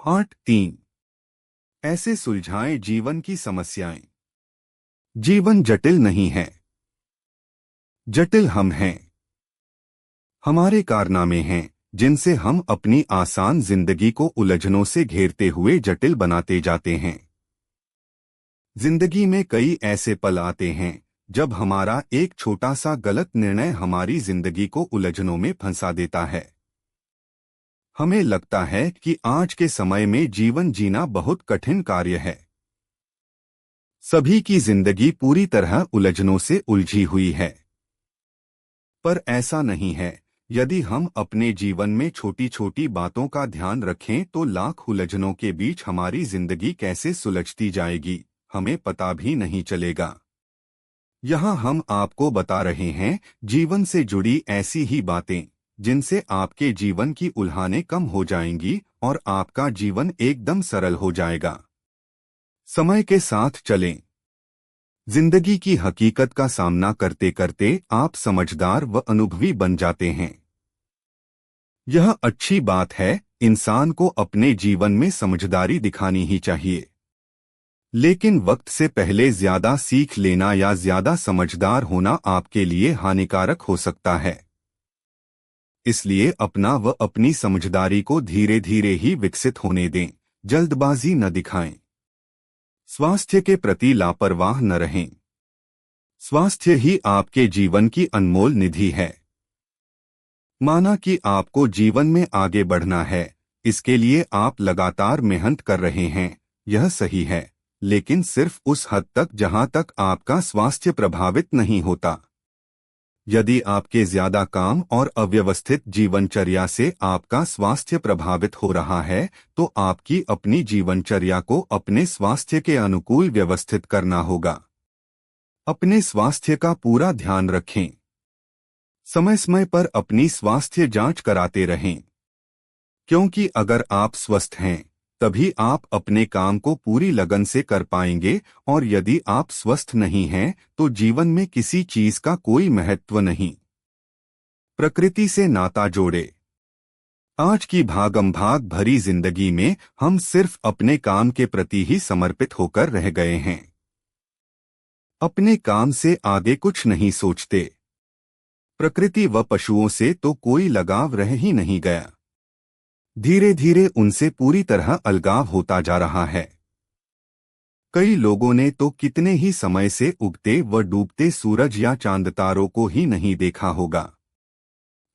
Part 3। ऐसे सुलझाएं जीवन की समस्याएं। जीवन जटिल नहीं है, जटिल हम हैं। हमारे कारनामे हैं जिनसे हम अपनी आसान जिंदगी को उलझनों से घेरते हुए जटिल बनाते जाते हैं। जिंदगी में कई ऐसे पल आते हैं जब हमारा एक छोटा सा गलत निर्णय हमारी जिंदगी को उलझनों में फंसा देता है। हमें लगता है कि आज के समय में जीवन जीना बहुत कठिन कार्य है। सभी की जिंदगी पूरी तरह उलझनों से उलझी हुई है, पर ऐसा नहीं है। यदि हम अपने जीवन में छोटी छोटी बातों का ध्यान रखें तो लाख उलझनों के बीच हमारी जिंदगी कैसे सुलझती जाएगी, हमें पता भी नहीं चलेगा। यहाँ हम आपको बता रहे हैं जीवन से जुड़ी ऐसी ही बातें जिनसे आपके जीवन की उलझनें कम हो जाएंगी और आपका जीवन एकदम सरल हो जाएगा। समय के साथ चलें। जिंदगी की हकीकत का सामना करते करते आप समझदार व अनुभवी बन जाते हैं। यह अच्छी बात है, इंसान को अपने जीवन में समझदारी दिखानी ही चाहिए। लेकिन वक्त से पहले ज्यादा सीख लेना या ज्यादा समझदार होना आपके लिए हानिकारक हो सकता है। इसलिए अपना व अपनी समझदारी को धीरे धीरे ही विकसित होने दें, जल्दबाजी न दिखाएं। स्वास्थ्य के प्रति लापरवाह न रहें। स्वास्थ्य ही आपके जीवन की अनमोल निधि है। माना कि आपको जीवन में आगे बढ़ना है, इसके लिए आप लगातार मेहनत कर रहे हैं, यह सही है, लेकिन सिर्फ उस हद तक जहां तक आपका स्वास्थ्य प्रभावित नहीं होता। यदि आपके ज्यादा काम और अव्यवस्थित जीवनचर्या से आपका स्वास्थ्य प्रभावित हो रहा है, तो आपकी अपनी जीवनचर्या को अपने स्वास्थ्य के अनुकूल व्यवस्थित करना होगा। अपने स्वास्थ्य का पूरा ध्यान रखें। समय समय पर अपनी स्वास्थ्य जांच कराते रहें, क्योंकि अगर आप स्वस्थ हैं तभी आप अपने काम को पूरी लगन से कर पाएंगे, और यदि आप स्वस्थ नहीं हैं तो जीवन में किसी चीज का कोई महत्व नहीं। प्रकृति से नाता जोड़े। आज की भागम-भाग भरी जिंदगी में हम सिर्फ अपने काम के प्रति ही समर्पित होकर रह गए हैं। अपने काम से आगे कुछ नहीं सोचते। प्रकृति व पशुओं से तो कोई लगाव रह ही नहीं गया। धीरे धीरे उनसे पूरी तरह अलगाव होता जा रहा है। कई लोगों ने तो कितने ही समय से उगते व डूबते सूरज या चांद तारों को ही नहीं देखा होगा।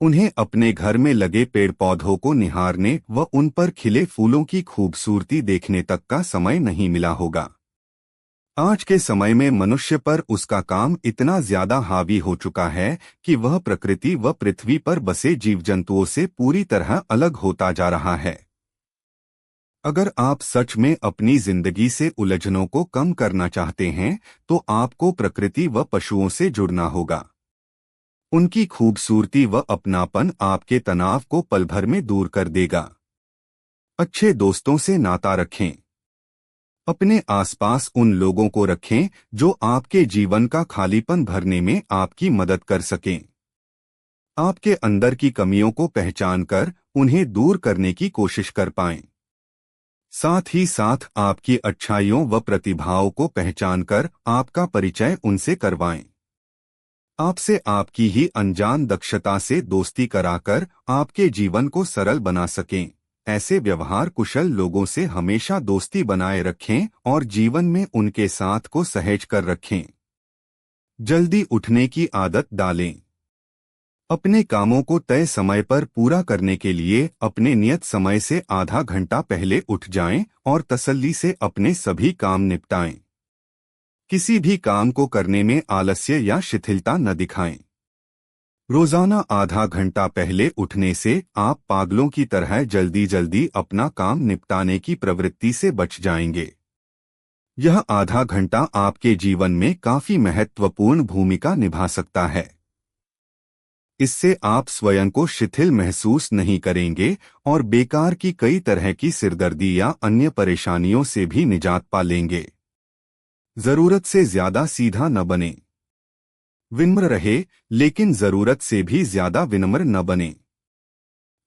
उन्हें अपने घर में लगे पेड़ पौधों को निहारने व उन पर खिले फूलों की खूबसूरती देखने तक का समय नहीं मिला होगा। आज के समय में मनुष्य पर उसका काम इतना ज्यादा हावी हो चुका है कि वह प्रकृति व पृथ्वी पर बसे जीव जंतुओं से पूरी तरह अलग होता जा रहा है। अगर आप सच में अपनी जिंदगी से उलझनों को कम करना चाहते हैं तो आपको प्रकृति व पशुओं से जुड़ना होगा। उनकी खूबसूरती व अपनापन आपके तनाव को पल भर में दूर कर देगा। अच्छे दोस्तों से नाता रखें। अपने आसपास उन लोगों को रखें जो आपके जीवन का खालीपन भरने में आपकी मदद कर सकें। आपके अंदर की कमियों को पहचानकर उन्हें दूर करने की कोशिश कर पाएं। साथ ही साथ आपकी अच्छाइयों व प्रतिभाओं को पहचानकर आपका परिचय उनसे करवाएं। आपसे आपकी ही अनजान दक्षता से दोस्ती कराकर आपके जीवन को सरल बना सकें। ऐसे व्यवहार कुशल लोगों से हमेशा दोस्ती बनाए रखें और जीवन में उनके साथ को सहेज कर रखें। जल्दी उठने की आदत डालें। अपने कामों को तय समय पर पूरा करने के लिए अपने नियत समय से आधा घंटा पहले उठ जाएं और तसल्ली से अपने सभी काम निपटाएं। किसी भी काम को करने में आलस्य या शिथिलता न दिखाएं। रोजाना आधा घंटा पहले उठने से आप पागलों की तरह जल्दी जल्दी अपना काम निपटाने की प्रवृत्ति से बच जाएंगे। यह आधा घंटा आपके जीवन में काफी महत्वपूर्ण भूमिका निभा सकता है। इससे आप स्वयं को शिथिल महसूस नहीं करेंगे और बेकार की कई तरह की सिरदर्दी या अन्य परेशानियों से भी निजात पा लेंगे। जरूरत से ज्यादा सीधा न बने। विनम्र रहे, लेकिन जरूरत से भी ज्यादा विनम्र न बने।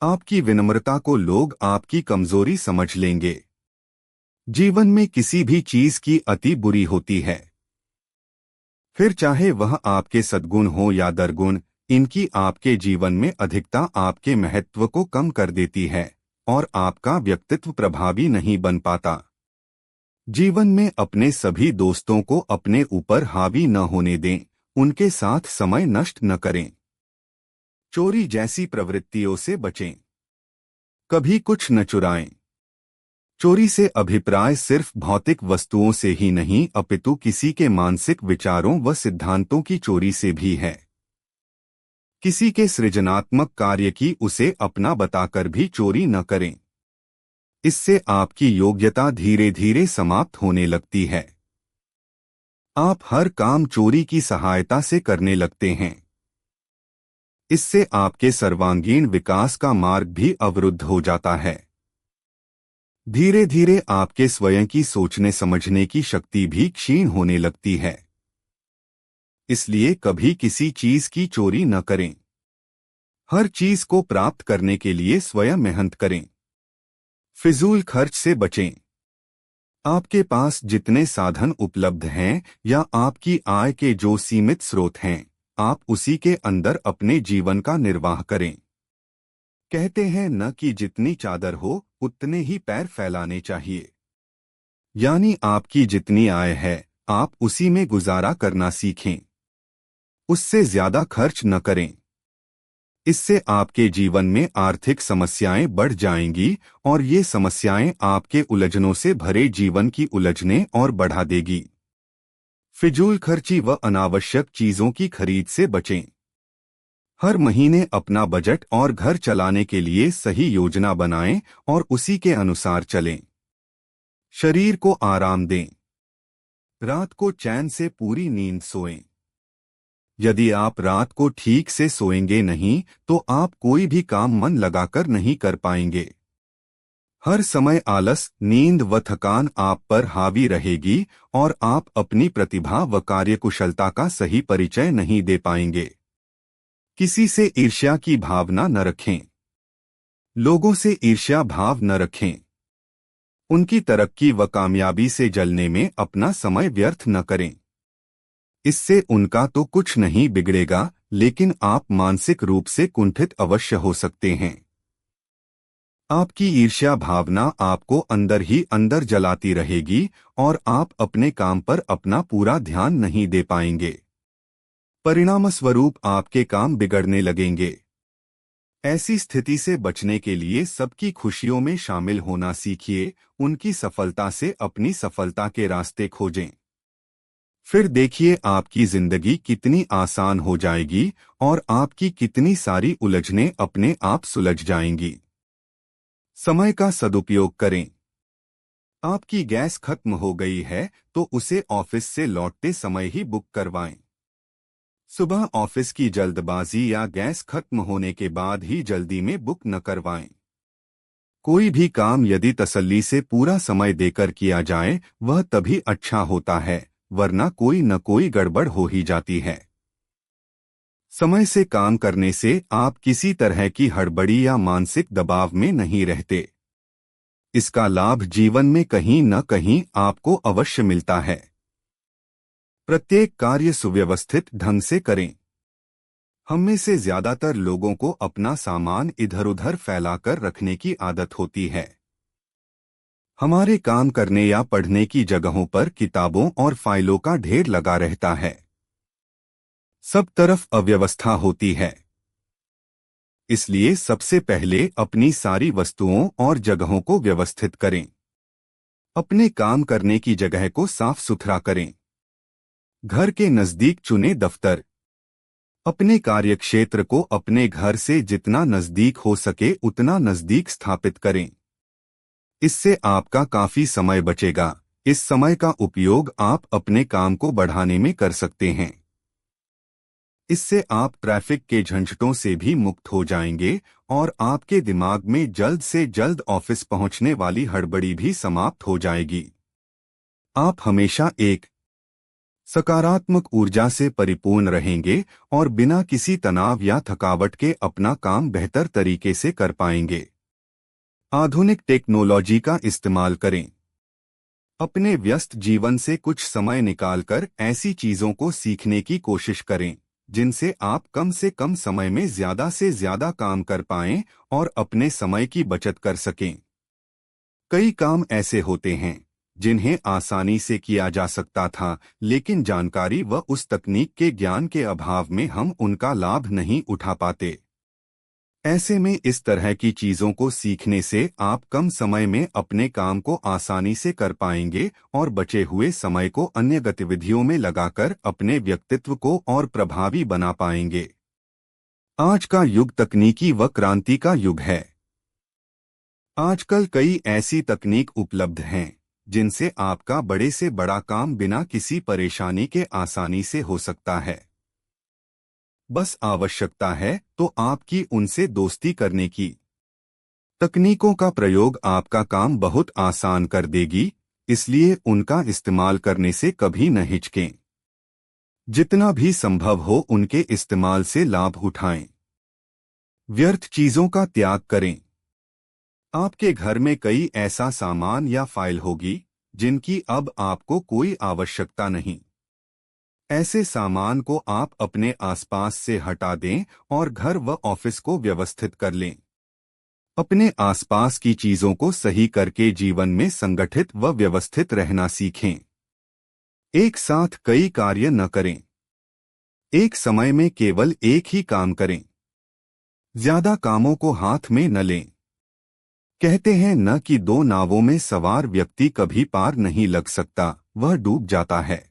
आपकी विनम्रता को लोग आपकी कमजोरी समझ लेंगे। जीवन में किसी भी चीज की अति बुरी होती है, फिर चाहे वह आपके सद्गुण हो या दुर्गुण, इनकी आपके जीवन में अधिकता आपके महत्व को कम कर देती है और आपका व्यक्तित्व प्रभावी नहीं बन पाता। जीवन में अपने सभी दोस्तों को अपने ऊपर हावी न होने दें, उनके साथ समय नष्ट न करें। चोरी जैसी प्रवृत्तियों से बचें। कभी कुछ न चुराएं। चोरी से अभिप्राय सिर्फ भौतिक वस्तुओं से ही नहीं अपितु किसी के मानसिक विचारों व सिद्धांतों की चोरी से भी है। किसी के सृजनात्मक कार्य की उसे अपना बताकर भी चोरी न करें। इससे आपकी योग्यता धीरे धीरे समाप्त होने लगती है। आप हर काम चोरी की सहायता से करने लगते हैं। इससे आपके सर्वांगीण विकास का मार्ग भी अवरुद्ध हो जाता है। धीरे धीरे आपके स्वयं की सोचने समझने की शक्ति भी क्षीण होने लगती है। इसलिए कभी किसी चीज की चोरी न करें। हर चीज को प्राप्त करने के लिए स्वयं मेहनत करें। फिजूल खर्च से बचें। आपके पास जितने साधन उपलब्ध हैं या आपकी आय के जो सीमित स्रोत हैं, आप उसी के अंदर अपने जीवन का निर्वाह करें। कहते हैं न कि जितनी चादर हो उतने ही पैर फैलाने चाहिए। यानी आपकी जितनी आय है आप उसी में गुजारा करना सीखें। उससे ज्यादा खर्च न करें। इससे आपके जीवन में आर्थिक समस्याएं बढ़ जाएंगी और ये समस्याएं आपके उलझनों से भरे जीवन की उलझने और बढ़ा देगी। फिजूल खर्ची व अनावश्यक चीजों की खरीद से बचें। हर महीने अपना बजट और घर चलाने के लिए सही योजना बनाएं और उसी के अनुसार चलें। शरीर को आराम दें। रात को चैन से पूरी नींद सोएं। यदि आप रात को ठीक से सोएंगे नहीं तो आप कोई भी काम मन लगाकर नहीं कर पाएंगे। हर समय आलस, नींद व थकान आप पर हावी रहेगी और आप अपनी प्रतिभा व कार्यकुशलता का सही परिचय नहीं दे पाएंगे। किसी से ईर्ष्या की भावना न रखें। लोगों से ईर्ष्या भाव न रखें। उनकी तरक्की व कामयाबी से जलने में अपना समय व्यर्थ न करें। इससे उनका तो कुछ नहीं बिगड़ेगा, लेकिन आप मानसिक रूप से कुंठित अवश्य हो सकते हैं। आपकी ईर्ष्या भावना आपको अंदर ही अंदर जलाती रहेगी और आप अपने काम पर अपना पूरा ध्यान नहीं दे पाएंगे। परिणामस्वरूप आपके काम बिगड़ने लगेंगे। ऐसी स्थिति से बचने के लिए सबकी खुशियों में शामिल होना सीखिए, उनकी सफलता से अपनी सफलता के रास्ते खोजें। फिर देखिए आपकी जिंदगी कितनी आसान हो जाएगी और आपकी कितनी सारी उलझनें अपने आप सुलझ जाएंगी। समय का सदुपयोग करें। आपकी गैस खत्म हो गई है तो उसे ऑफिस से लौटते समय ही बुक करवाएं। सुबह ऑफिस की जल्दबाजी या गैस खत्म होने के बाद ही जल्दी में बुक न करवाएं। कोई भी काम यदि तसल्ली से पूरा समय देकर किया जाए वह तभी अच्छा होता है, वरना कोई न कोई गड़बड़ हो ही जाती है। समय से काम करने से आप किसी तरह की हड़बड़ी या मानसिक दबाव में नहीं रहते। इसका लाभ जीवन में कहीं न कहीं आपको अवश्य मिलता है। प्रत्येक कार्य सुव्यवस्थित ढंग से करें। हम में से ज्यादातर लोगों को अपना सामान इधर-उधर फैलाकर रखने की आदत होती है। हमारे काम करने या पढ़ने की जगहों पर किताबों और फाइलों का ढेर लगा रहता है। सब तरफ अव्यवस्था होती है। इसलिए सबसे पहले अपनी सारी वस्तुओं और जगहों को व्यवस्थित करें। अपने काम करने की जगह को साफ सुथरा करें। घर के नजदीक चुने दफ्तर। अपने कार्यक्षेत्र को अपने घर से जितना नजदीक हो सके उतना नजदीक स्थापित करें। इससे आपका काफी समय बचेगा। इस समय का उपयोग आप अपने काम को बढ़ाने में कर सकते हैं। इससे आप ट्रैफिक के झंझटों से भी मुक्त हो जाएंगे और आपके दिमाग में जल्द से जल्द ऑफिस पहुंचने वाली हड़बड़ी भी समाप्त हो जाएगी। आप हमेशा एक सकारात्मक ऊर्जा से परिपूर्ण रहेंगे और बिना किसी तनाव या थकावट के अपना काम बेहतर तरीके से कर पाएंगे। आधुनिक टेक्नोलॉजी का इस्तेमाल करें। अपने व्यस्त जीवन से कुछ समय निकालकर ऐसी चीजों को सीखने की कोशिश करें जिनसे आप कम से कम समय में ज्यादा से ज्यादा काम कर पाएं और अपने समय की बचत कर सकें। कई काम ऐसे होते हैं जिन्हें आसानी से किया जा सकता था, लेकिन जानकारी व उस तकनीक के ज्ञान के अभाव में हम उनका लाभ नहीं उठा पाते। ऐसे में इस तरह की चीजों को सीखने से आप कम समय में अपने काम को आसानी से कर पाएंगे और बचे हुए समय को अन्य गतिविधियों में लगाकर अपने व्यक्तित्व को और प्रभावी बना पाएंगे। आज का युग तकनीकी व क्रांति का युग है। आजकल कई ऐसी तकनीक उपलब्ध हैं जिनसे आपका बड़े से बड़ा काम बिना किसी परेशानी के आसानी से हो सकता है। बस आवश्यकता है तो आपकी उनसे दोस्ती करने की। तकनीकों का प्रयोग आपका काम बहुत आसान कर देगी, इसलिए उनका इस्तेमाल करने से कभी न हिचकें। जितना भी संभव हो उनके इस्तेमाल से लाभ उठाएं। व्यर्थ चीजों का त्याग करें। आपके घर में कई ऐसा सामान या फाइल होगी जिनकी अब आपको कोई आवश्यकता नहीं। ऐसे सामान को आप अपने आसपास से हटा दें और घर व ऑफिस को व्यवस्थित कर लें। अपने आसपास की चीजों को सही करके जीवन में संगठित व व्यवस्थित रहना सीखें। एक साथ कई कार्य न करें। एक समय में केवल एक ही काम करें। ज्यादा कामों को हाथ में न लें। कहते हैं न कि दो नावों में सवार व्यक्ति कभी पार नहीं लग सकता, वह डूब जाता है।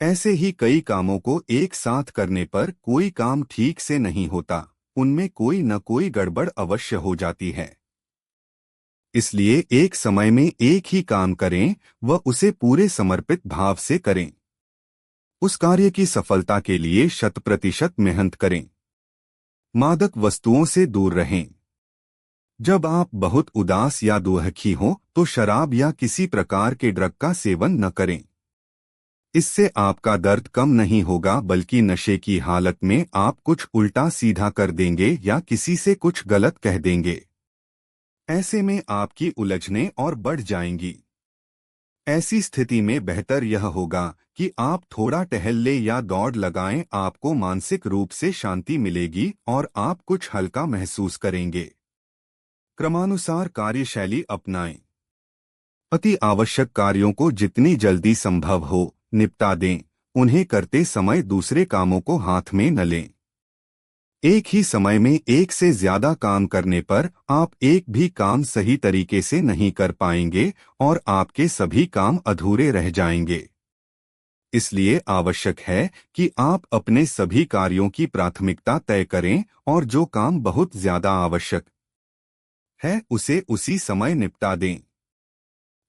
ऐसे ही कई कामों को एक साथ करने पर कोई काम ठीक से नहीं होता, उनमें कोई न कोई गड़बड़ अवश्य हो जाती है। इसलिए एक समय में एक ही काम करें व उसे पूरे समर्पित भाव से करें। उस कार्य की सफलता के लिए 100% मेहनत करें। मादक वस्तुओं से दूर रहें। जब आप बहुत उदास या दुखी हों तो शराब या किसी प्रकार के ड्रग का सेवन न करें। इससे आपका दर्द कम नहीं होगा, बल्कि नशे की हालत में आप कुछ उल्टा सीधा कर देंगे या किसी से कुछ गलत कह देंगे। ऐसे में आपकी उलझनें और बढ़ जाएंगी। ऐसी स्थिति में बेहतर यह होगा कि आप थोड़ा टहल ले या दौड़ लगाएं। आपको मानसिक रूप से शांति मिलेगी और आप कुछ हल्का महसूस करेंगे। क्रमानुसार कार्यशैली अपनाएं। अति आवश्यक कार्यों को जितनी जल्दी संभव हो निपटा दें। उन्हें करते समय दूसरे कामों को हाथ में न लें। एक ही समय में एक से ज्यादा काम करने पर आप एक भी काम सही तरीके से नहीं कर पाएंगे और आपके सभी काम अधूरे रह जाएंगे। इसलिए आवश्यक है कि आप अपने सभी कार्यों की प्राथमिकता तय करें और जो काम बहुत ज्यादा आवश्यक है उसे उसी समय निपटा दें।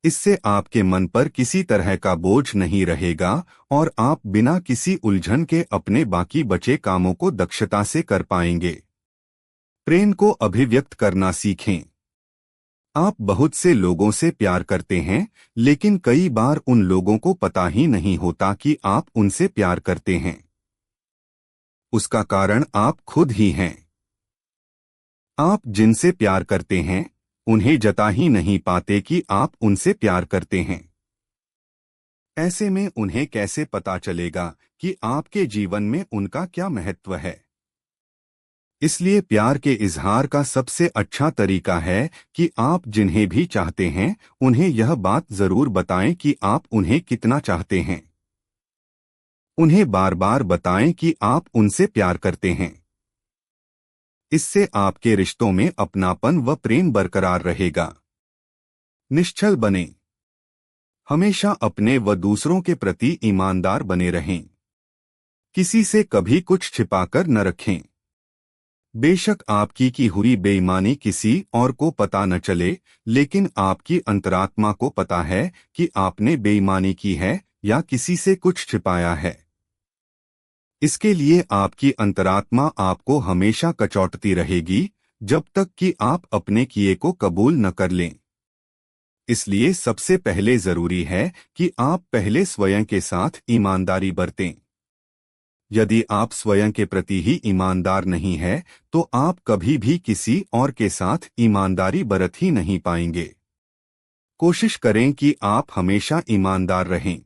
इससे आपके मन पर किसी तरह का बोझ नहीं रहेगा और आप बिना किसी उलझन के अपने बाकी बचे कामों को दक्षता से कर पाएंगे। प्रेम को अभिव्यक्त करना सीखें। आप बहुत से लोगों से प्यार करते हैं, लेकिन कई बार उन लोगों को पता ही नहीं होता कि आप उनसे प्यार करते हैं। उसका कारण आप खुद ही हैं। आप जिनसे प्यार करते हैं उन्हें जता ही नहीं पाते कि आप उनसे प्यार करते हैं। ऐसे में उन्हें कैसे पता चलेगा कि आपके जीवन में उनका क्या महत्व है। इसलिए प्यार के इजहार का सबसे अच्छा तरीका है कि आप जिन्हें भी चाहते हैं उन्हें यह बात जरूर बताएं कि आप उन्हें कितना चाहते हैं। उन्हें बार बार बताएं कि आप उनसे प्यार करते हैं। इससे आपके रिश्तों में अपनापन व प्रेम बरकरार रहेगा। निश्चल बने। हमेशा अपने व दूसरों के प्रति ईमानदार बने रहें। किसी से कभी कुछ छिपाकर न रखें। बेशक आपकी की हुई बेईमानी किसी और को पता न चले, लेकिन आपकी अंतरात्मा को पता है कि आपने बेईमानी की है या किसी से कुछ छिपाया है। इसके लिए आपकी अंतरात्मा आपको हमेशा कचौटती रहेगी जब तक कि आप अपने किए को कबूल न कर लें। इसलिए सबसे पहले जरूरी है कि आप पहले स्वयं के साथ ईमानदारी बरतें। यदि आप स्वयं के प्रति ही ईमानदार नहीं है तो आप कभी भी किसी और के साथ ईमानदारी बरत ही नहीं पाएंगे। कोशिश करें कि आप हमेशा ईमानदार रहें।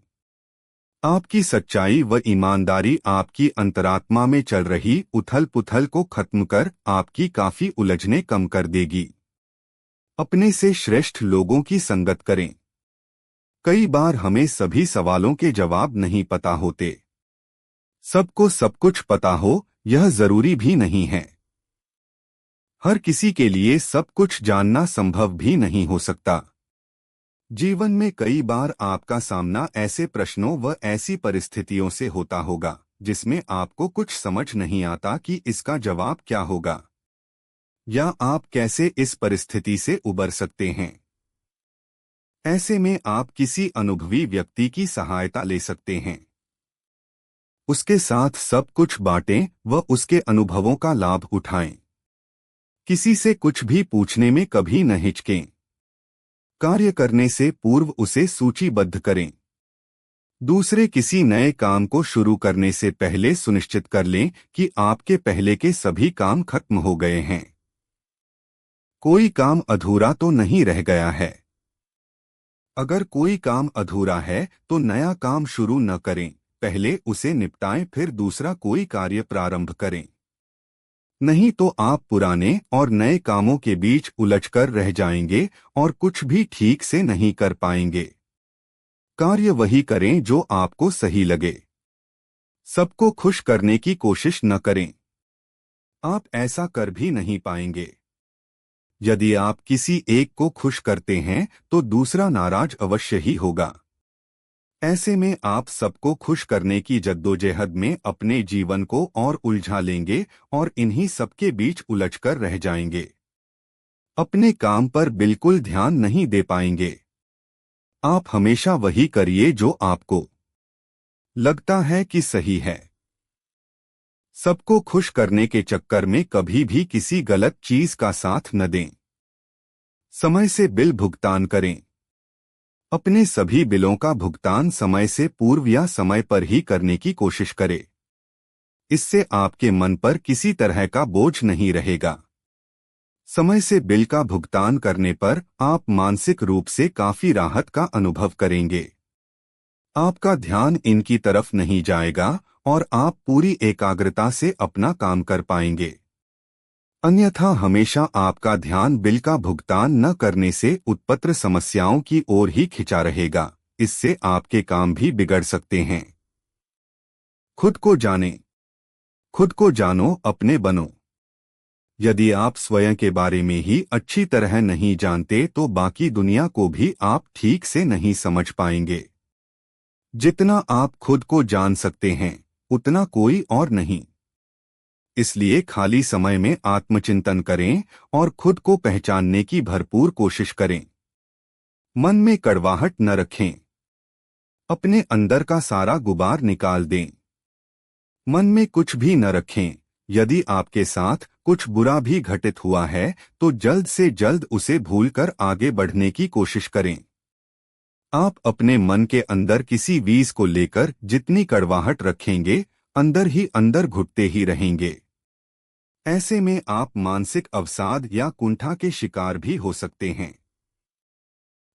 आपकी सच्चाई व ईमानदारी आपकी अंतरात्मा में चल रही उथल-पुथल को खत्म कर आपकी काफी उलझने कम कर देगी। अपने से श्रेष्ठ लोगों की संगत करें। कई बार हमें सभी सवालों के जवाब नहीं पता होते। सबको सब कुछ पता हो यह जरूरी भी नहीं है। हर किसी के लिए सब कुछ जानना संभव भी नहीं हो सकता। जीवन में कई बार आपका सामना ऐसे प्रश्नों व ऐसी परिस्थितियों से होता होगा जिसमें आपको कुछ समझ नहीं आता कि इसका जवाब क्या होगा या आप कैसे इस परिस्थिति से उबर सकते हैं। ऐसे में आप किसी अनुभवी व्यक्ति की सहायता ले सकते हैं। उसके साथ सब कुछ बांटें व उसके अनुभवों का लाभ उठाएं। किसी से कुछ भी पूछने में कभी न हिचकें। कार्य करने से पूर्व उसे सूचीबद्ध करें। दूसरे किसी नए काम को शुरू करने से पहले सुनिश्चित कर लें कि आपके पहले के सभी काम खत्म हो गए हैं। कोई काम अधूरा तो नहीं रह गया है। अगर कोई काम अधूरा है तो नया काम शुरू न करें, पहले उसे निपटाएं फिर दूसरा कोई कार्य प्रारंभ करें। नहीं तो आप पुराने और नए कामों के बीच उलझकर रह जाएंगे और कुछ भी ठीक से नहीं कर पाएंगे। कार्य वही करें जो आपको सही लगे। सबको खुश करने की कोशिश न करें। आप ऐसा कर भी नहीं पाएंगे। यदि आप किसी एक को खुश करते हैं तो दूसरा नाराज अवश्य ही होगा। ऐसे में आप सबको खुश करने की जद्दोजहद में अपने जीवन को और उलझा लेंगे और इन्हीं सबके बीच उलझकर रह जाएंगे। अपने काम पर बिल्कुल ध्यान नहीं दे पाएंगे। आप हमेशा वही करिए जो आपको लगता है कि सही है। सबको खुश करने के चक्कर में कभी भी किसी गलत चीज का साथ न दें। समय से बिल भुगतान करें। अपने सभी बिलों का भुगतान समय से पूर्व या समय पर ही करने की कोशिश करें। इससे आपके मन पर किसी तरह का बोझ नहीं रहेगा। समय से बिल का भुगतान करने पर आप मानसिक रूप से काफी राहत का अनुभव करेंगे। आपका ध्यान इनकी तरफ नहीं जाएगा और आप पूरी एकाग्रता से अपना काम कर पाएंगे। अन्यथा हमेशा आपका ध्यान बिल का भुगतान न करने से उत्पन्न समस्याओं की ओर ही खिंचा रहेगा। इससे आपके काम भी बिगड़ सकते हैं। खुद को जानें। खुद को जानो, अपने बनो। यदि आप स्वयं के बारे में ही अच्छी तरह नहीं जानते तो बाकी दुनिया को भी आप ठीक से नहीं समझ पाएंगे। जितना आप खुद को जान सकते हैं उतना कोई और नहीं। इसलिए खाली समय में आत्मचिंतन करें और खुद को पहचानने की भरपूर कोशिश करें। मन में कड़वाहट न रखें। अपने अंदर का सारा गुबार निकाल दें। मन में कुछ भी न रखें। यदि आपके साथ कुछ बुरा भी घटित हुआ है तो जल्द से जल्द उसे भूलकर आगे बढ़ने की कोशिश करें। आप अपने मन के अंदर किसी वीज को लेकर जितनी कड़वाहट रखेंगे अंदर ही अंदर घुटते ही रहेंगे। ऐसे में आप मानसिक अवसाद या कुंठा के शिकार भी हो सकते हैं।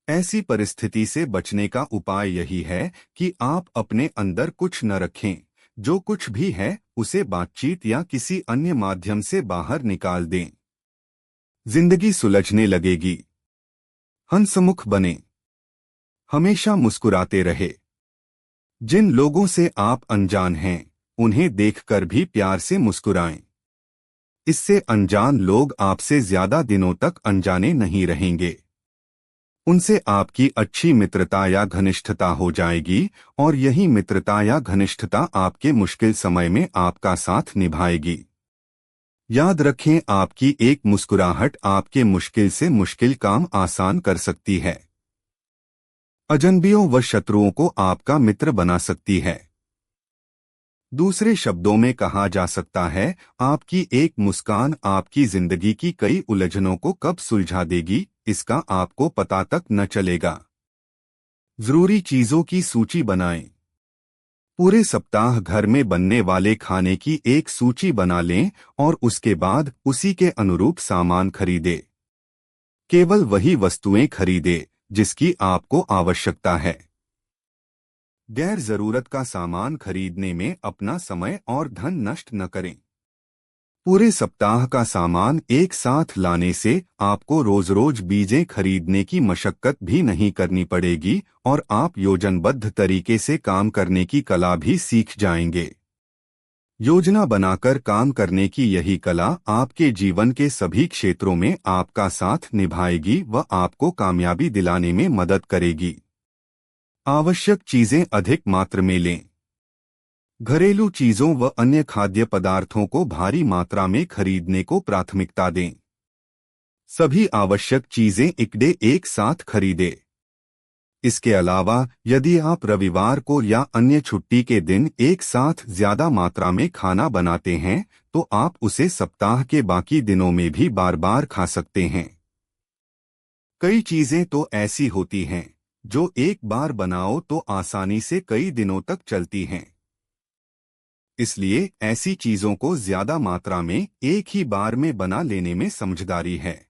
ऐसी परिस्थिति से बचने का उपाय यही है कि आप अपने अंदर कुछ न रखें। जो कुछ भी है उसे बातचीत या किसी अन्य माध्यम से बाहर निकाल दें। जिंदगी सुलझने लगेगी। हंसमुख बने। हमेशा मुस्कुराते रहे। जिन लोगों से आप अनजान हैं उन्हें देखकर भी प्यार से मुस्कुराएं। इससे अनजान लोग आपसे ज्यादा दिनों तक अनजाने नहीं रहेंगे। उनसे आपकी अच्छी मित्रता या घनिष्ठता हो जाएगी और यही मित्रता या घनिष्ठता आपके मुश्किल समय में आपका साथ निभाएगी। याद रखें, आपकी एक मुस्कुराहट आपके मुश्किल से मुश्किल काम आसान कर सकती है। अजनबियों व शत्रुओं को आपका मित्र बना सकती है। दूसरे शब्दों में कहा जा सकता है, आपकी एक मुस्कान आपकी जिंदगी की कई उलझनों को कब सुलझा देगी इसका आपको पता तक न चलेगा। जरूरी चीजों की सूची बनाएं। पूरे सप्ताह घर में बनने वाले खाने की एक सूची बना लें और उसके बाद उसी के अनुरूप सामान खरीदें। केवल वही वस्तुएं खरीदें जिसकी आपको आवश्यकता है। गैर जरूरत का सामान खरीदने में अपना समय और धन नष्ट न करें। पूरे सप्ताह का सामान एक साथ लाने से आपको रोज रोज बीजें खरीदने की मशक्कत भी नहीं करनी पड़ेगी और आप योजनबद्ध तरीके से काम करने की कला भी सीख जाएंगे। योजना बनाकर काम करने की यही कला आपके जीवन के सभी क्षेत्रों में आपका साथ निभाएगी व आपको कामयाबी दिलाने में मदद करेगी। आवश्यक चीजें अधिक मात्रा में लें। घरेलू चीजों व अन्य खाद्य पदार्थों को भारी मात्रा में खरीदने को प्राथमिकता दें। सभी आवश्यक चीजें इकट्ठे एक साथ खरीदें। इसके अलावा यदि आप रविवार को या अन्य छुट्टी के दिन एक साथ ज्यादा मात्रा में खाना बनाते हैं तो आप उसे सप्ताह के बाकी दिनों में भी बार बार खा सकते हैं। कई चीजें तो ऐसी होती हैं जो एक बार बनाओ तो आसानी से कई दिनों तक चलती हैं। इसलिए ऐसी चीजों को ज्यादा मात्रा में एक ही बार में बना लेने में समझदारी है।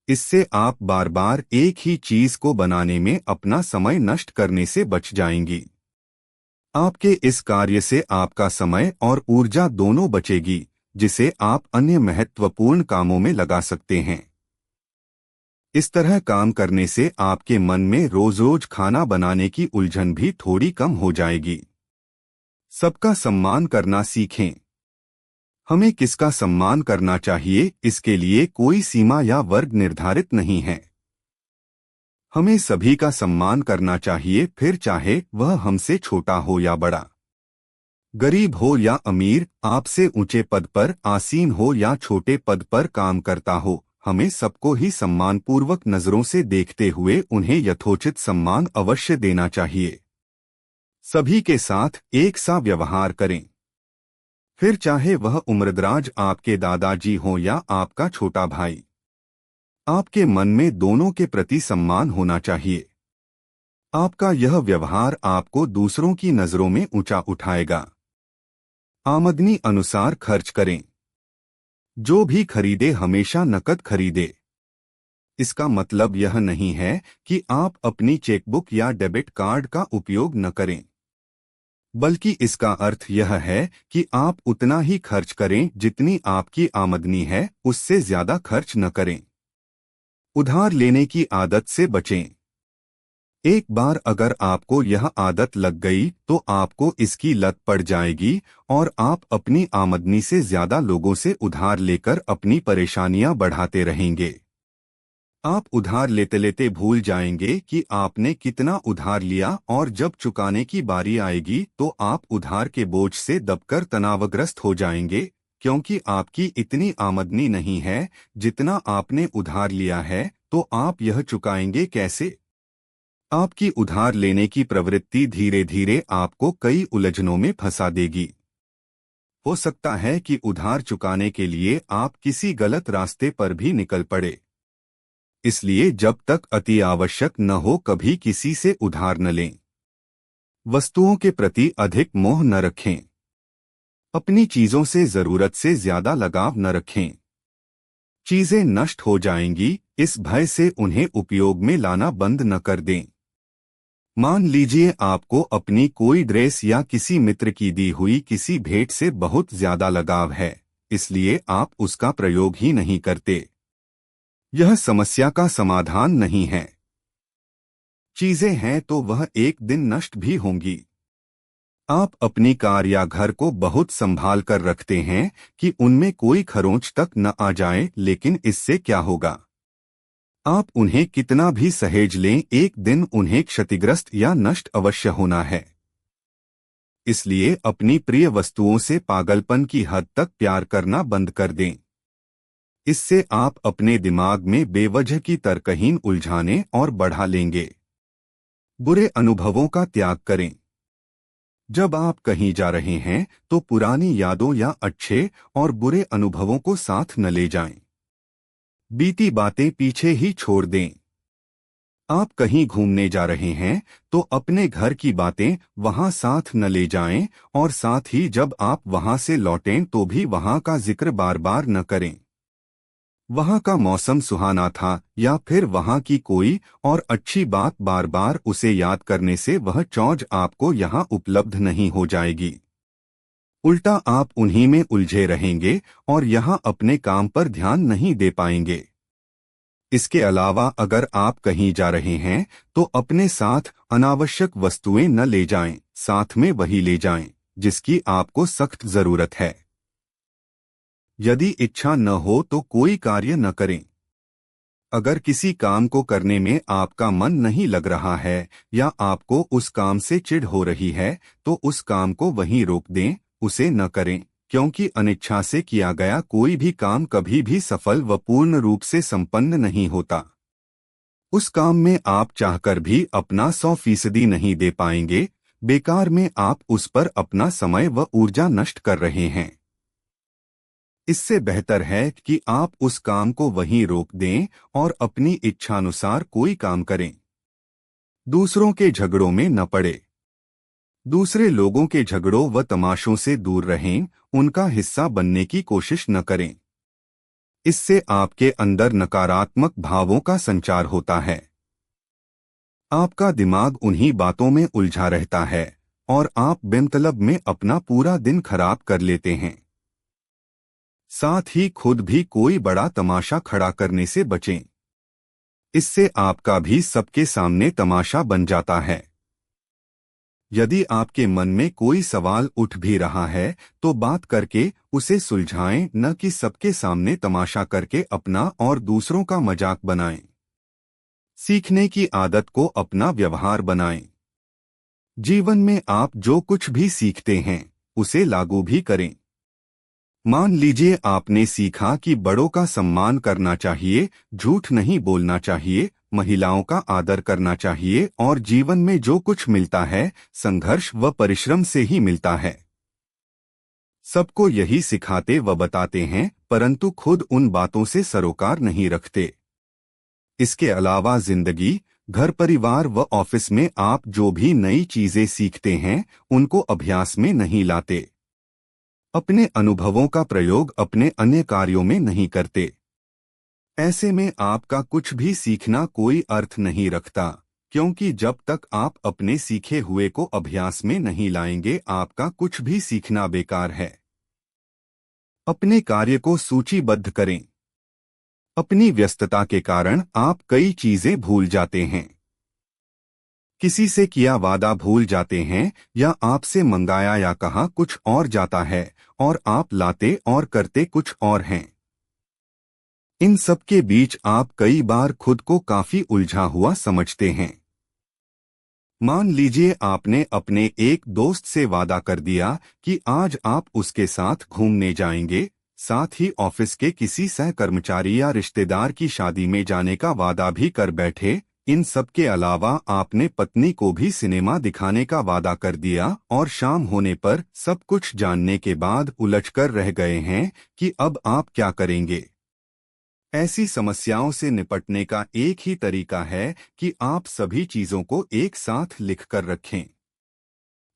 इससे आप बार बार एक ही चीज को बनाने में अपना समय नष्ट करने से बच जाएंगी। आपके इस कार्य से आपका समय और ऊर्जा दोनों बचेगी, जिसे आप अन्य महत्वपूर्ण कामों में लगा सकते हैं। इस तरह काम करने से आपके मन में रोज रोज खाना बनाने की उलझन भी थोड़ी कम हो जाएगी। सबका सम्मान करना सीखें। हमें किसका सम्मान करना चाहिए, इसके लिए कोई सीमा या वर्ग निर्धारित नहीं है। हमें सभी का सम्मान करना चाहिए, फिर चाहे वह हमसे छोटा हो या बड़ा, गरीब हो या अमीर, आपसे ऊंचे पद पर आसीन हो या छोटे पद पर काम करता हो। हमें सबको ही सम्मानपूर्वक नजरों से देखते हुए उन्हें यथोचित सम्मान अवश्य देना चाहिए। सभी के साथ एक सा व्यवहार करें, फिर चाहे वह उम्रदराज आपके दादाजी हो या आपका छोटा भाई। आपके मन में दोनों के प्रति सम्मान होना चाहिए। आपका यह व्यवहार आपको दूसरों की नजरों में ऊंचा उठाएगा। आमदनी अनुसार खर्च करें। जो भी खरीदे हमेशा नकद खरीदे। इसका मतलब यह नहीं है कि आप अपनी चेकबुक या डेबिट कार्ड का उपयोग न करें, बल्कि इसका अर्थ यह है कि आप उतना ही खर्च करें जितनी आपकी आमदनी है, उससे ज्यादा खर्च न करें। उधार लेने की आदत से बचें। एक बार अगर आपको यह आदत लग गई तो आपको इसकी लत पड़ जाएगी और आप अपनी आमदनी से ज्यादा लोगों से उधार लेकर अपनी परेशानियां बढ़ाते रहेंगे। आप उधार लेते लेते भूल जाएंगे कि आपने कितना उधार लिया और जब चुकाने की बारी आएगी तो आप उधार के बोझ से दबकर तनावग्रस्त हो जाएंगे, क्योंकि आपकी इतनी आमदनी नहीं है जितना आपने उधार लिया है, तो आप यह चुकाएंगे कैसे? आपकी उधार लेने की प्रवृत्ति धीरे धीरे आपको कई उलझनों में फंसा देगी। हो सकता है कि उधार चुकाने के लिए आप किसी गलत रास्ते पर भी निकल पड़े। इसलिए जब तक अति आवश्यक न हो कभी किसी से उधार न लें। वस्तुओं के प्रति अधिक मोह न रखें। अपनी चीजों से जरूरत से ज्यादा लगाव न रखें। चीजें नष्ट हो जाएंगी, इस भय से उन्हें उपयोग में लाना बंद न कर दें। मान लीजिए आपको अपनी कोई ड्रेस या किसी मित्र की दी हुई किसी भेंट से बहुत ज्यादा लगाव है, इसलिए आप उसका प्रयोग ही नहीं करते। यह समस्या का समाधान नहीं है। चीजें हैं तो वह एक दिन नष्ट भी होंगी। आप अपनी कार या घर को बहुत संभाल कर रखते हैं कि उनमें कोई खरोंच तक न आ जाए, लेकिन इससे क्या होगा? आप उन्हें कितना भी सहेज लें, एक दिन उन्हें क्षतिग्रस्त या नष्ट अवश्य होना है। इसलिए अपनी प्रिय वस्तुओं से पागलपन की हद तक प्यार करना बंद कर दें। इससे आप अपने दिमाग में बेवजह की तर्कहीन उलझाने और बढ़ा लेंगे। बुरे अनुभवों का त्याग करें। जब आप कहीं जा रहे हैं तो पुरानी यादों या अच्छे और बुरे अनुभवों को साथ न ले जाएं। बीती बातें पीछे ही छोड़ दें। आप कहीं घूमने जा रहे हैं तो अपने घर की बातें वहां साथ न ले जाएं, और साथ ही जब आप वहां से लौटें तो भी वहां का जिक्र बार बार न करें। वहां का मौसम सुहाना था या फिर वहां की कोई और अच्छी बात बार बार उसे याद करने से वह चौज आपको यहाँ उपलब्ध नहीं हो जाएगी। उल्टा आप उन्हीं में उलझे रहेंगे और यहाँ अपने काम पर ध्यान नहीं दे पाएंगे। इसके अलावा अगर आप कहीं जा रहे हैं तो अपने साथ अनावश्यक वस्तुएं न ले जाएं, साथ में वही ले जाएं जिसकी आपको सख्त जरूरत है। यदि इच्छा न हो तो कोई कार्य न करें। अगर किसी काम को करने में आपका मन नहीं लग रहा है या आपको उस काम से चिढ़ हो रही है तो उस काम को वहीं रोक दें, उसे न करें, क्योंकि अनिच्छा से किया गया कोई भी काम कभी भी सफल व पूर्ण रूप से संपन्न नहीं होता। उस काम में आप चाहकर भी अपना 100% नहीं दे पाएंगे। बेकार में आप उस पर अपना समय व ऊर्जा नष्ट कर रहे हैं। इससे बेहतर है कि आप उस काम को वहीं रोक दें और अपनी इच्छानुसार कोई काम करें। दूसरों के झगड़ों में न पड़े। दूसरे लोगों के झगड़ों व तमाशों से दूर रहें, उनका हिस्सा बनने की कोशिश न करें। इससे आपके अंदर नकारात्मक भावों का संचार होता है। आपका दिमाग उन्हीं बातों में उलझा रहता है और आप बेमतलब में अपना पूरा दिन खराब कर लेते हैं। साथ ही खुद भी कोई बड़ा तमाशा खड़ा करने से बचें। इससे आपका भी सबके सामने तमाशा बन जाता है। यदि आपके मन में कोई सवाल उठ भी रहा है तो बात करके उसे सुलझाएं, न कि सबके सामने तमाशा करके अपना और दूसरों का मजाक बनाएं। सीखने की आदत को अपना व्यवहार बनाएं। जीवन में आप जो कुछ भी सीखते हैं उसे लागू भी करें। मान लीजिए आपने सीखा कि बड़ों का सम्मान करना चाहिए, झूठ नहीं बोलना चाहिए, महिलाओं का आदर करना चाहिए और जीवन में जो कुछ मिलता है संघर्ष व परिश्रम से ही मिलता है। सबको यही सिखाते व बताते हैं, परंतु खुद उन बातों से सरोकार नहीं रखते। इसके अलावा जिंदगी, घर परिवार व ऑफिस में आप जो भी नई चीजें सीखते हैं उनको अभ्यास में नहीं लाते। अपने अनुभवों का प्रयोग अपने अन्य कार्यों में नहीं करते। ऐसे में आपका कुछ भी सीखना कोई अर्थ नहीं रखता, क्योंकि जब तक आप अपने सीखे हुए को अभ्यास में नहीं लाएंगे आपका कुछ भी सीखना बेकार है। अपने कार्य को सूचीबद्ध करें। अपनी व्यस्तता के कारण आप कई चीजें भूल जाते हैं। किसी से किया वादा भूल जाते हैं या आपसे मंगाया या कहा कुछ और जाता है और आप लाते और करते कुछ और हैं। इन सब के बीच आप कई बार खुद को काफी उलझा हुआ समझते हैं। मान लीजिए आपने अपने एक दोस्त से वादा कर दिया कि आज आप उसके साथ घूमने जाएंगे, साथ ही ऑफिस के किसी सहकर्मचारी या रिश्तेदार की शादी में जाने का वादा भी कर बैठे। इन सब के अलावा आपने पत्नी को भी सिनेमा दिखाने का वादा कर दिया और शाम होने पर सब कुछ जानने के बाद उलझकर रह गए हैं कि अब आप क्या करेंगे। ऐसी समस्याओं से निपटने का एक ही तरीका है कि आप सभी चीजों को एक साथ लिखकर रखें।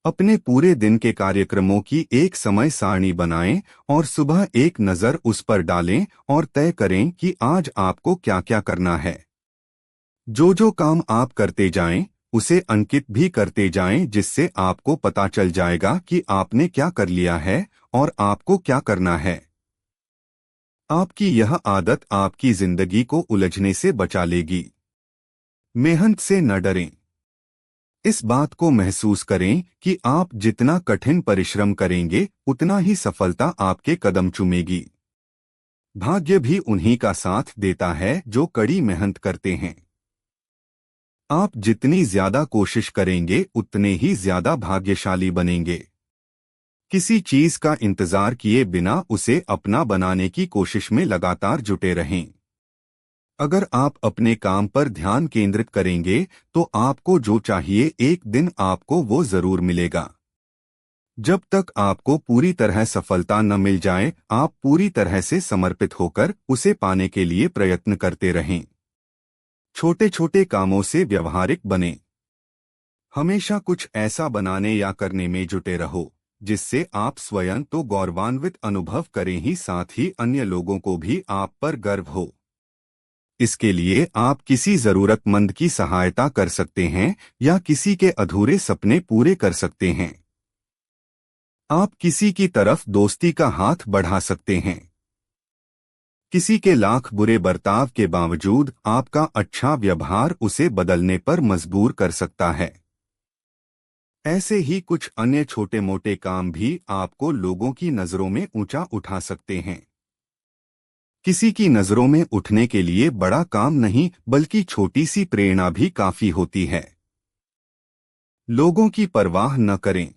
अपने पूरे दिन के कार्यक्रमों की एक समय सारणी बनाएं और सुबह एक नज़र उस पर डालें और तय करें कि आज आपको क्या क्या करना है। जो काम आप करते जाएं, उसे अंकित भी करते जाएं, जिससे आपको पता चल जाएगा कि आपने क्या कर लिया है और आपको क्या करना है। आपकी यह आदत आपकी जिंदगी को उलझने से बचा लेगी। मेहनत से न डरें। इस बात को महसूस करें कि आप जितना कठिन परिश्रम करेंगे उतना ही सफलता आपके कदम चूमेगी। भाग्य भी उन्हीं का साथ देता है जो कड़ी मेहनत करते हैं। आप जितनी ज्यादा कोशिश करेंगे उतने ही ज्यादा भाग्यशाली बनेंगे। किसी चीज का इंतजार किए बिना उसे अपना बनाने की कोशिश में लगातार जुटे रहें। अगर आप अपने काम पर ध्यान केंद्रित करेंगे तो आपको जो चाहिए एक दिन आपको वो जरूर मिलेगा। जब तक आपको पूरी तरह सफलता न मिल जाए, आप पूरी तरह से समर्पित होकर उसे पाने के लिए प्रयत्न करते रहें। छोटे छोटे कामों से व्यवहारिक बने। हमेशा कुछ ऐसा बनाने या करने में जुटे रहो जिससे आप स्वयं तो गौरवान्वित अनुभव करें ही साथ ही अन्य लोगों को भी आप पर गर्व हो। इसके लिए आप किसी जरूरतमंद की सहायता कर सकते हैं या किसी के अधूरे सपने पूरे कर सकते हैं। आप किसी की तरफ दोस्ती का हाथ बढ़ा सकते हैं। किसी के लाख बुरे बर्ताव के बावजूद आपका अच्छा व्यवहार उसे बदलने पर मजबूर कर सकता है। ऐसे ही कुछ अन्य छोटे मोटे काम भी आपको लोगों की नजरों में ऊंचा उठा सकते हैं। किसी की नजरों में उठने के लिए बड़ा काम नहीं बल्कि छोटी सी प्रेरणा भी काफी होती है। लोगों की परवाह न करें।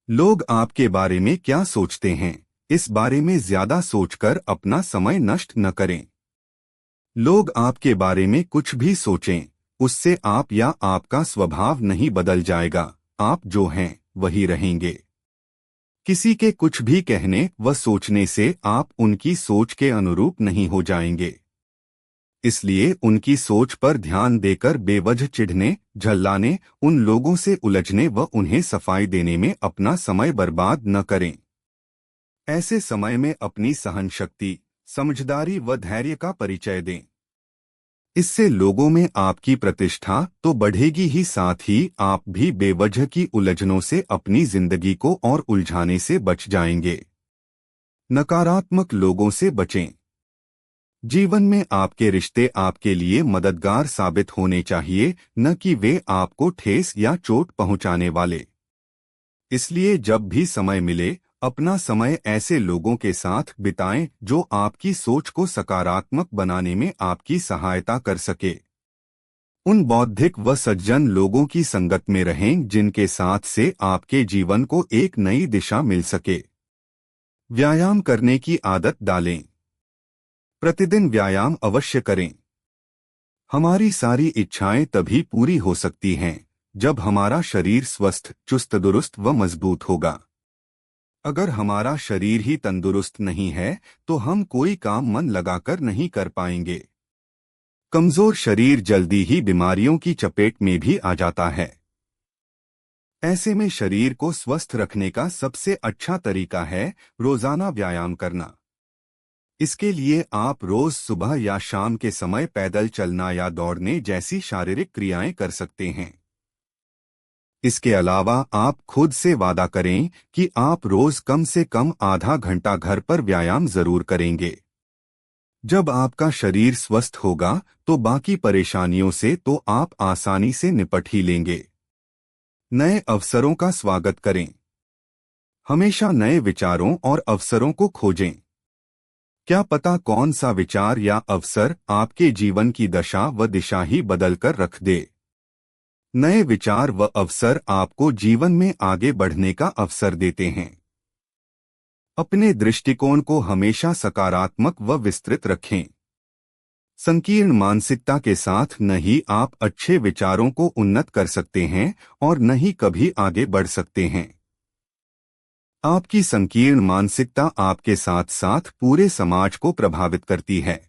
लोग आपके बारे में क्या सोचते हैं, इस बारे में ज्यादा सोचकर अपना समय नष्ट न करें। लोग आपके बारे में कुछ भी सोचें, उससे आप या आपका स्वभाव नहीं बदल जाएगा। आप जो हैं वही रहेंगे। किसी के कुछ भी कहने व सोचने से आप उनकी सोच के अनुरूप नहीं हो जाएंगे। इसलिए उनकी सोच पर ध्यान देकर बेवजह चिढ़ने, झल्लाने, उन लोगों से उलझने व उन्हें सफाई देने में अपना समय बर्बाद न करें। ऐसे समय में अपनी सहनशक्ति, समझदारी व धैर्य का परिचय दें। इससे लोगों में आपकी प्रतिष्ठा तो बढ़ेगी ही साथ ही आप भी बेवजह की उलझनों से अपनी जिंदगी को और उलझाने से बच जाएंगे। नकारात्मक लोगों से बचें। जीवन में आपके रिश्ते आपके लिए मददगार साबित होने चाहिए, न कि वे आपको ठेस या चोट पहुंचाने वाले। इसलिए जब भी समय मिले अपना समय ऐसे लोगों के साथ बिताएं जो आपकी सोच को सकारात्मक बनाने में आपकी सहायता कर सके। उन बौद्धिक व सज्जन लोगों की संगत में रहें जिनके साथ से आपके जीवन को एक नई दिशा मिल सके। व्यायाम करने की आदत डालें। प्रतिदिन व्यायाम अवश्य करें। हमारी सारी इच्छाएं तभी पूरी हो सकती हैं जब हमारा शरीर स्वस्थ, चुस्त दुरुस्त व मजबूत होगा। अगर हमारा शरीर ही तंदुरुस्त नहीं है तो हम कोई काम मन लगाकर नहीं कर पाएंगे। कमजोर शरीर जल्दी ही बीमारियों की चपेट में भी आ जाता है। ऐसे में शरीर को स्वस्थ रखने का सबसे अच्छा तरीका है रोजाना व्यायाम करना। इसके लिए आप रोज सुबह या शाम के समय पैदल चलना या दौड़ने जैसी शारीरिक क्रियाएं कर सकते हैं। इसके अलावा आप खुद से वादा करें कि आप रोज कम से कम आधा घंटा घर पर व्यायाम जरूर करेंगे। जब आपका शरीर स्वस्थ होगा तो बाकी परेशानियों से तो आप आसानी से निपट ही लेंगे। नए अवसरों का स्वागत करें। हमेशा नए विचारों और अवसरों को खोजें। क्या पता कौन सा विचार या अवसर आपके जीवन की दशा व दिशा ही बदलकर रख दे। नए विचार व अवसर आपको जीवन में आगे बढ़ने का अवसर देते हैं। अपने दृष्टिकोण को हमेशा सकारात्मक व विस्तृत रखें। संकीर्ण मानसिकता के साथ न ही आप अच्छे विचारों को उन्नत कर सकते हैं और न ही कभी आगे बढ़ सकते हैं। आपकी संकीर्ण मानसिकता आपके साथ साथ पूरे समाज को प्रभावित करती है।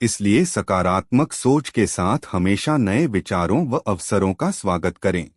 इसलिए सकारात्मक सोच के साथ हमेशा नए विचारों व अवसरों का स्वागत करें।